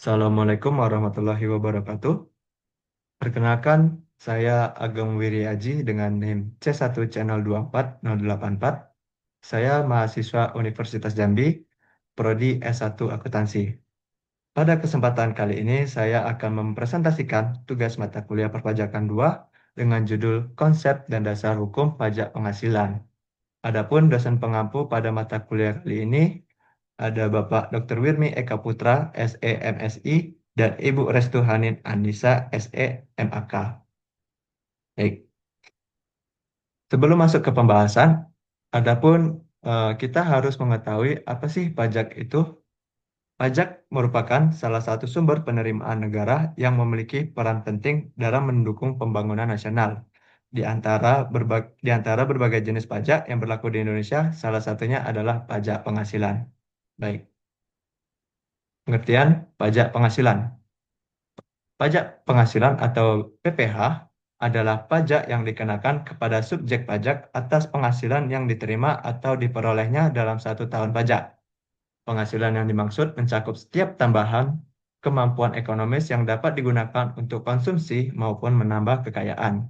Assalamualaikum warahmatullahi wabarakatuh. Perkenalkan, saya Ageng Wiryaji dengan NIM C1 Channel 24084. Saya mahasiswa Universitas Jambi, Prodi S1 Akuntansi. Pada kesempatan kali ini, saya akan mempresentasikan tugas mata kuliah perpajakan 2 dengan judul Konsep dan Dasar Hukum Pajak Penghasilan. Adapun dosen pengampu pada mata kuliah kali ini ada Bapak Dr. Wirmi Eka Putra, SE MSI, dan Ibu Restu Hanin Anissa, SE MAK. Baik, sebelum masuk ke pembahasan, adapun kita harus mengetahui apa sih pajak itu. Pajak merupakan salah satu sumber penerimaan negara yang memiliki peran penting dalam mendukung pembangunan nasional. Di antara berbagai jenis pajak yang berlaku di Indonesia, salah satunya adalah pajak penghasilan. Baik, pengertian pajak penghasilan. Pajak penghasilan atau PPh adalah pajak yang dikenakan kepada subjek pajak atas penghasilan yang diterima atau diperolehnya dalam satu tahun pajak. Penghasilan yang dimaksud mencakup setiap tambahan kemampuan ekonomis yang dapat digunakan untuk konsumsi maupun menambah kekayaan.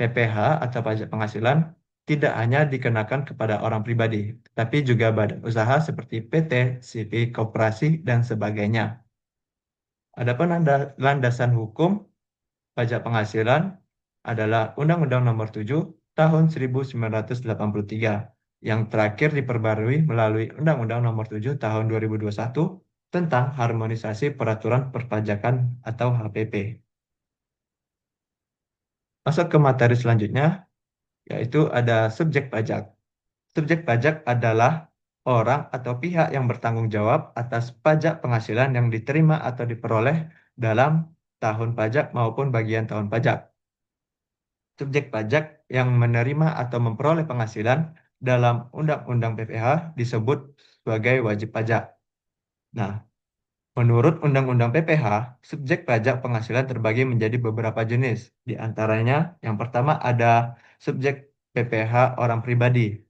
PPh atau pajak penghasilan tidak hanya dikenakan kepada orang pribadi, tapi juga badan usaha seperti PT, CV, koperasi, dan sebagainya. Adapun landasan hukum pajak penghasilan adalah Undang-Undang Nomor 7 Tahun 1983 yang terakhir diperbarui melalui Undang-Undang Nomor 7 Tahun 2021 tentang harmonisasi peraturan perpajakan atau HPP. Masuk ke materi selanjutnya, yaitu ada subjek pajak. Subjek pajak adalah orang atau pihak yang bertanggung jawab atas pajak penghasilan yang diterima atau diperoleh dalam tahun pajak maupun bagian tahun pajak. Subjek pajak yang menerima atau memperoleh penghasilan dalam Undang-Undang PPh disebut sebagai wajib pajak. Nah, menurut Undang-Undang PPh, subjek pajak penghasilan terbagi menjadi beberapa jenis. Di antaranya, yang pertama ada subjek PPh orang pribadi.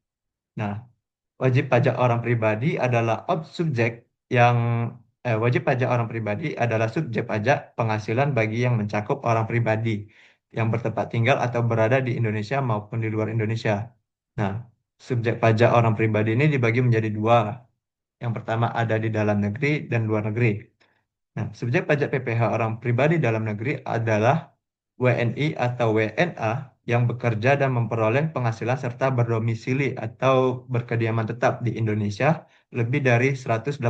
Nah, wajib pajak orang pribadi adalah subjek yang wajib pajak orang pribadi adalah subjek pajak penghasilan bagi yang mencakup orang pribadi yang bertempat tinggal atau berada di Indonesia maupun di luar Indonesia. Nah, subjek pajak orang pribadi ini dibagi menjadi dua. Yang pertama ada di dalam negeri dan luar negeri. Nah, subjek pajak PPh orang pribadi dalam negeri adalah WNI atau WNA yang bekerja dan memperoleh penghasilan serta berdomisili atau berkediaman tetap di Indonesia lebih dari 183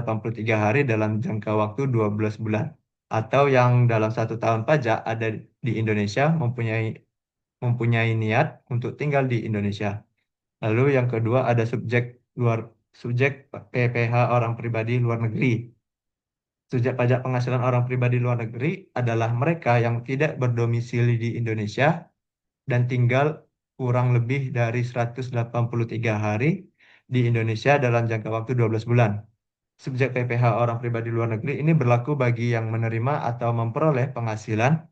hari dalam jangka waktu 12 bulan. Atau yang dalam satu tahun pajak ada di Indonesia mempunyai niat untuk tinggal di Indonesia. Lalu yang kedua ada subjek PPh orang pribadi luar negeri. Subjek pajak penghasilan orang pribadi luar negeri adalah mereka yang tidak berdomisili di Indonesia dan tinggal kurang lebih dari 183 hari di Indonesia dalam jangka waktu 12 bulan. Subjek PPh orang pribadi luar negeri ini berlaku bagi yang menerima atau memperoleh penghasilan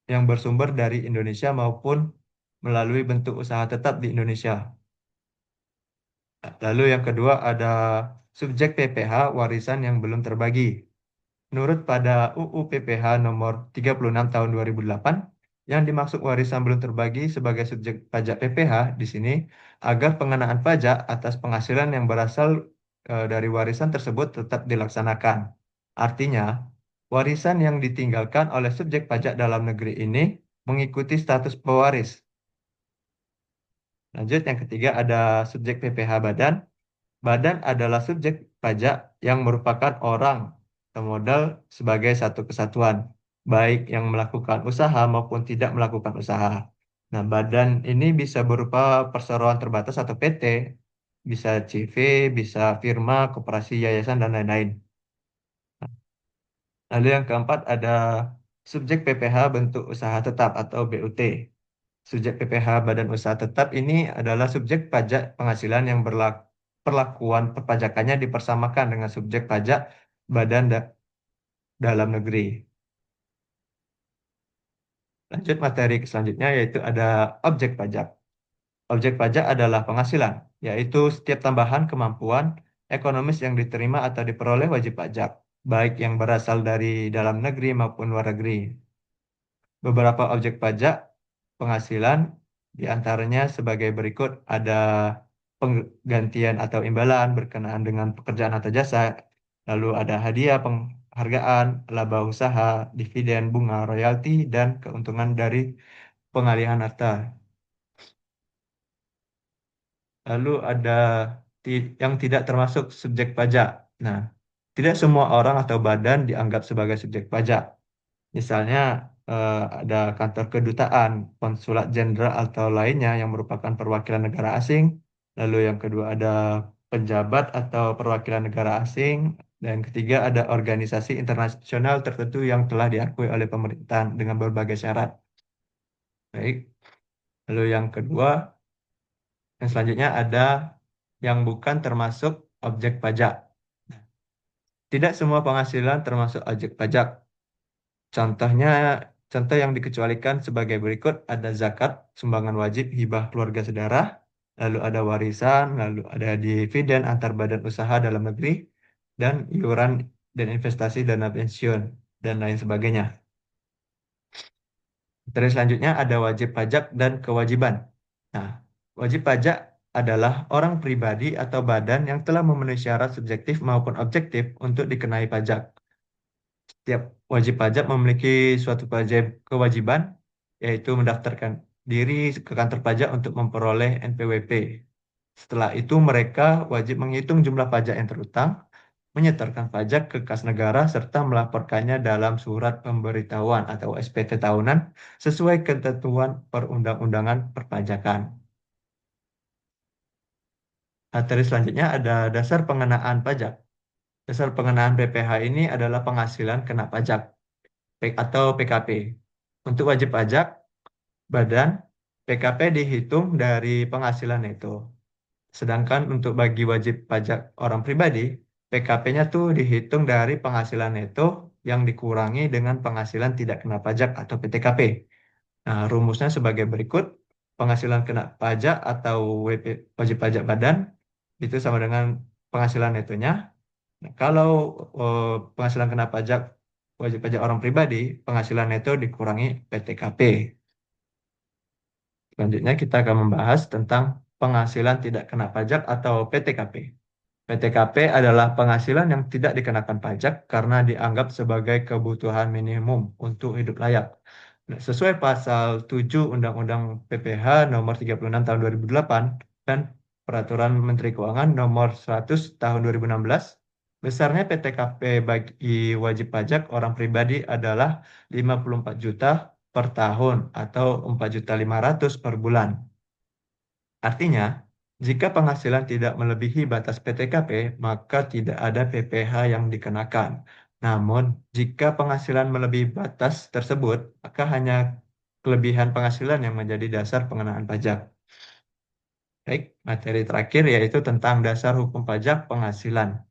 yang bersumber dari Indonesia maupun melalui bentuk usaha tetap di Indonesia. Lalu yang kedua ada subjek PPh warisan yang belum terbagi. Menurut pada UU PPh nomor 36 tahun 2008, yang dimaksud warisan belum terbagi sebagai subjek pajak PPh di sini agar pengenaan pajak atas penghasilan yang berasal dari warisan tersebut tetap dilaksanakan. Artinya, warisan yang ditinggalkan oleh subjek pajak dalam negeri ini mengikuti status pewaris. Lanjut, yang ketiga ada subjek PPh badan. Badan adalah subjek pajak yang merupakan orang atau modal sebagai satu kesatuan, baik yang melakukan usaha maupun tidak melakukan usaha. Nah, badan ini bisa berupa perseroan terbatas atau PT, bisa CV, bisa firma, koperasi, yayasan, dan lain-lain. Lalu yang keempat ada subjek PPh bentuk usaha tetap atau BUT. Subjek PPh Badan Usaha Tetap ini adalah subjek pajak penghasilan yang perlakuan perpajakannya dipersamakan dengan subjek pajak badan dalam negeri. Lanjut materi selanjutnya yaitu ada objek pajak. Objek pajak adalah penghasilan, yaitu setiap tambahan kemampuan ekonomis yang diterima atau diperoleh wajib pajak. baik yang berasal dari dalam negeri maupun luar negeri. Beberapa objek pajak penghasilan diantaranya sebagai berikut: ada penggantian atau imbalan berkenaan dengan pekerjaan atau jasa, lalu ada hadiah penghargaan, laba usaha, dividen, bunga, royalti, dan keuntungan dari pengalihan harta. Lalu ada yang tidak termasuk subjek pajak. Nah, tidak semua orang atau badan dianggap sebagai subjek pajak. Misalnya ada kantor kedutaan, konsulat jenderal atau lainnya yang merupakan perwakilan negara asing. Lalu yang kedua ada pejabat atau perwakilan negara asing. Dan yang ketiga ada organisasi internasional tertentu yang telah diakui oleh pemerintah dengan berbagai syarat. Baik. Lalu yang kedua, yang selanjutnya ada yang bukan termasuk objek pajak. Tidak semua penghasilan termasuk objek pajak. Contohnya, contoh yang dikecualikan sebagai berikut: ada zakat, sumbangan wajib, hibah keluarga saudara, lalu ada warisan, lalu ada dividen antar badan usaha dalam negeri, dan iuran dan investasi dana pensiun, dan lain sebagainya. Terus selanjutnya ada wajib pajak dan kewajiban. Nah, wajib pajak adalah orang pribadi atau badan yang telah memenuhi syarat subjektif maupun objektif untuk dikenai pajak. Setiap wajib pajak memiliki suatu kewajiban, yaitu mendaftarkan diri ke kantor pajak untuk memperoleh NPWP. Setelah itu, mereka wajib menghitung jumlah pajak yang terutang, menyetorkan pajak ke kas negara, serta melaporkannya dalam surat pemberitahuan atau SPT tahunan sesuai ketentuan perundang-undangan perpajakan. Materi selanjutnya ada dasar pengenaan pajak. Dasar pengenaan PPh ini adalah penghasilan kena pajak atau PKP. Untuk wajib pajak, badan PKP dihitung dari penghasilan itu. Sedangkan untuk bagi wajib pajak orang pribadi, PKP-nya tuh dihitung dari penghasilan itu yang dikurangi dengan penghasilan tidak kena pajak atau PTKP. Nah, rumusnya sebagai berikut: penghasilan kena pajak atau wajib pajak badan itu sama dengan penghasilan netonya. Nah, kalau penghasilan kena pajak wajib pajak orang pribadi, penghasilan neto dikurangi PTKP. Selanjutnya kita akan membahas tentang penghasilan tidak kena pajak atau PTKP. PTKP adalah penghasilan yang tidak dikenakan pajak karena dianggap sebagai kebutuhan minimum untuk hidup layak. Nah, sesuai pasal 7 Undang-Undang PPh nomor 36 tahun 2008 dan Peraturan Menteri Keuangan nomor 100 tahun 2016, besarnya PTKP bagi wajib pajak orang pribadi adalah 54 juta per tahun atau 4.500.000 per bulan. Artinya, jika penghasilan tidak melebihi batas PTKP, maka tidak ada PPh yang dikenakan. Namun, jika penghasilan melebihi batas tersebut, maka hanya kelebihan penghasilan yang menjadi dasar pengenaan pajak. Baik, materi terakhir yaitu tentang dasar hukum pajak penghasilan.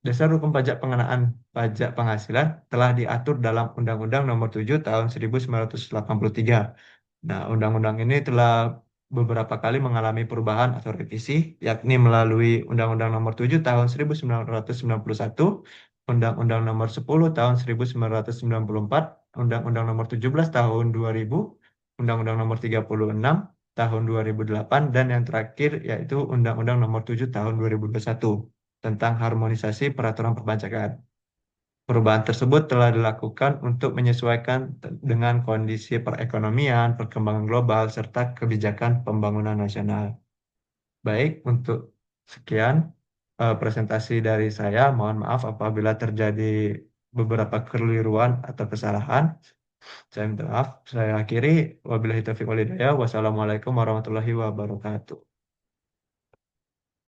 Dasar hukum pajak pengenaan pajak penghasilan telah diatur dalam Undang-Undang Nomor 7 Tahun 1983. Nah, undang-undang ini telah beberapa kali mengalami perubahan atau revisi, yakni melalui Undang-Undang Nomor 7 Tahun 1991, Undang-Undang Nomor 10 Tahun 1994, Undang-Undang Nomor 17 Tahun 2000, Undang-Undang Nomor 36 Tahun 2008, dan yang terakhir yaitu Undang-Undang Nomor 7 Tahun 2021 tentang harmonisasi peraturan perpajakan. Perubahan tersebut telah dilakukan untuk menyesuaikan dengan kondisi perekonomian, perkembangan global, serta kebijakan pembangunan nasional. Baik, untuk sekian presentasi dari saya. Mohon maaf apabila terjadi beberapa kekeliruan atau kesalahan. Saya minta maaf. Saya akhiri. Wabillahi taufiq wal hidayah. Wassalamualaikum warahmatullahi wabarakatuh.